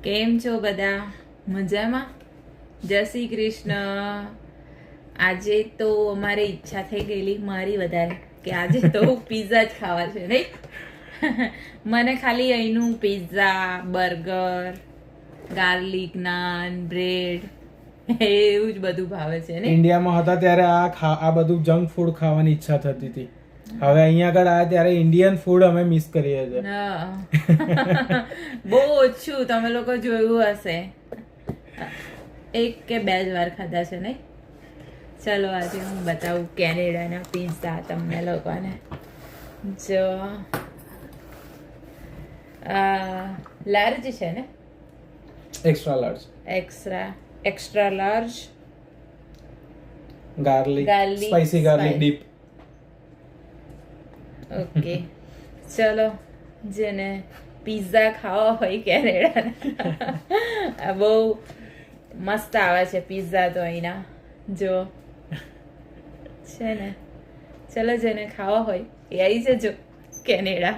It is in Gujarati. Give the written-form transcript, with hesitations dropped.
કેમ છો બધા? મજામાં? જય શ્રી કૃષ્ણ. આજે તો અમારે ઈચ્છા થઈ ગયેલી મારી વધારે કે આજે તો પિઝા જ ખાવા છે નહીં. મને ખાલી અહીંનું pizza, burger, garlic naan, bread એવું જ બધું ભાવે છે ને. ઇન્ડિયામાં હતા ત્યારે આ બધું જંક ફૂડ ખાવાની ઈચ્છા થતી હતી. હવે અહીંયા આગળ આ ત્યારે ઇન્ડિયન ફૂડ અમે મિસ કરીએ છીએ. બહુ ઓછું તમે લોકો જોયું હશે, એક કે બે જ વાર ખાધા છે નહીં. ચલો આજે હું બતાવું કેનેડાના પિઝા તમને લોકોને. જો લાર્જ છે ને, extra large, extra large, garlic, Garlic spicy garlic spice. Deep. Okay ચલો, જેને પિઝા ખાવા હોય કેનેડા, બહુ મસ્ત આવે છે પિઝા તો અહીંના. જો છે ને, ચલો જેને ખાવા હોય એ આવી જજો કેનેડા.